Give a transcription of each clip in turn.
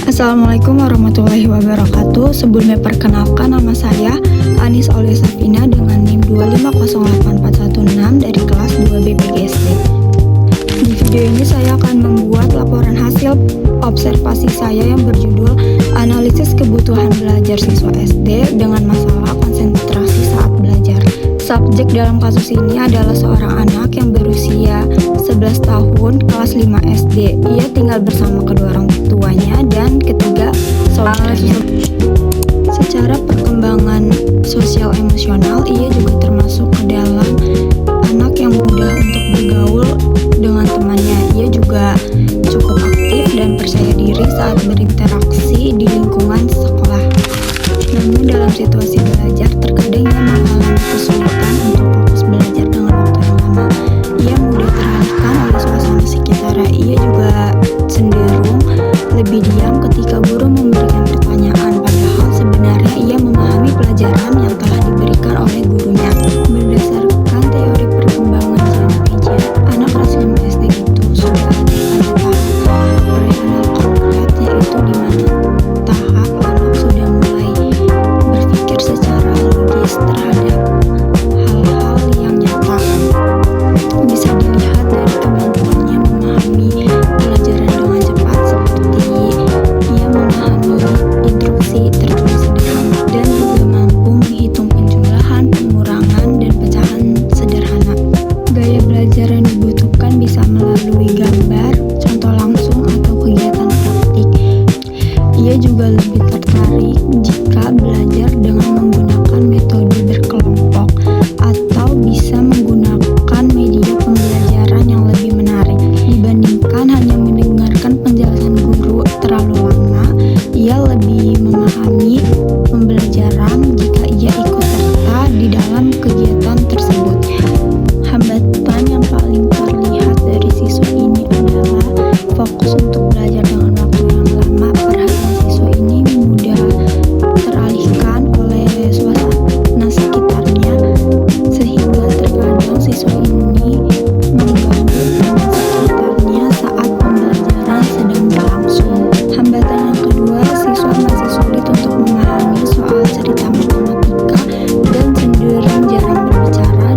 Assalamualaikum warahmatullahi wabarakatuh. Sebelumnya perkenalkan, nama saya Anis Aulia Safina dengan NIM 2508416 dari kelas 2 BPGSD. Di video ini saya akan membuat laporan hasil observasi saya yang berjudul Analisis Kebutuhan Belajar Siswa SD dengan masalah konsentrasi saat belajar. Subjek dalam kasus ini adalah seorang anak yang berusia 11 tahun, kelas 5 SD. Ia tinggal bersama kedua orang tuanya dan ketiga saudaranya. Secara perkembangan sosial emosional, ia juga termasuk ke dalam anak yang mudah untuk bergaul dengan temannya. Ia juga cukup aktif dan percaya diri saat berinteraksi di lingkungan sekolah. Namun dalam situasi belajar, terkadang ia mengalami kesulitan untuk fokus belajar dengan waktu yang lama. Ia mudah teralihkan oleh suasana sekitar. Ia juga cenderung lebih diam ketika guru memberikan pertanyaan, padahal sebenarnya ia memahami pelajaran yang telah diberikan oleh gurunya. Berdasarkan teori perkembangan John Piaget, anak kelas 5 SD itu sudah ada pada tahap operasional konkret, yaitu di mana tahap anak sudah mulai berpikir secara logis terhadap hal-hal yang nyata. Bisa dilihat dari kemampuannya memahami pelajaran dengan cepat, seperti ia memahami instruksi tertulis sederhana dan juga mampu menghitung penjumlahan, pengurangan, dan pecahan sederhana. Gaya belajar yang dibutuhkan bisa melalui gambar, contoh langsung, atau kegiatan praktik. Ia juga lebih tertarik jika belajar dengan menggunakan metode berkelompok atau bisa menggunakan media pembelajaran yang lebih menarik dibandingkan hanya mendengarkan penjelasan guru terlalu lama. Ia lebih memahami pembelajaran jika ia ikut serta di dalam kegiatan tersebut. Hambatan yang paling terlihat dari siswa ini adalah fokus untuk belajar dengan waktu yang lama. Perhatian siswa ini mudah teralihkan oleh suasana sekitarnya, sehingga terkadang siswa ini mengganggu teman sekitarnya saat pembelajaran sedang berlangsung. Hambatan yang kedua, siswa masih sulit untuk memahami soal cerita matematika dan cenderung jarang berbicara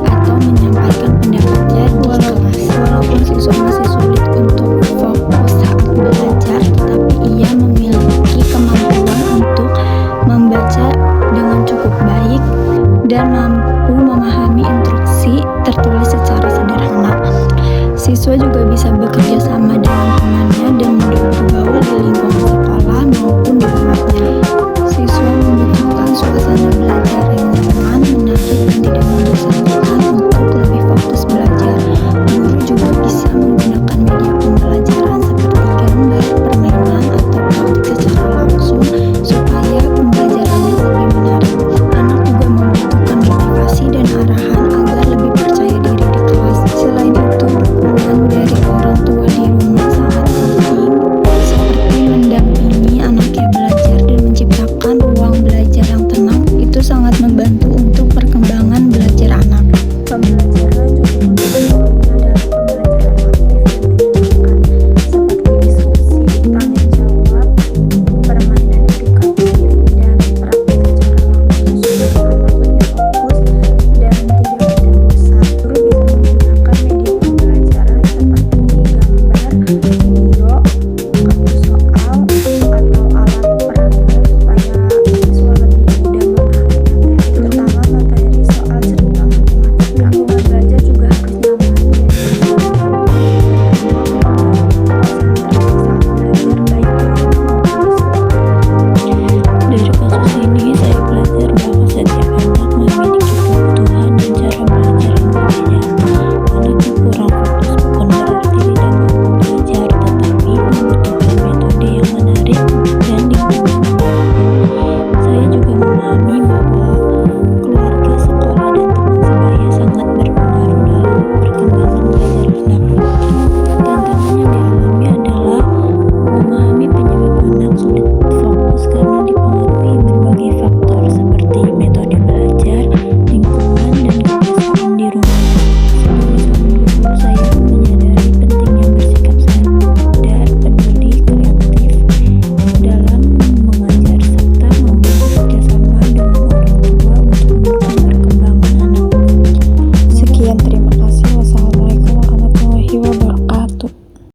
atau menyampaikan pendapatnya di kelas. Walaupun siswa masih sulit untuk fokus saat belajar, tetapi ia memiliki kemampuan untuk membaca dengan cukup baik dan mampu memahami instruksi tertulis secara sederhana. Siswa juga bisa bekerja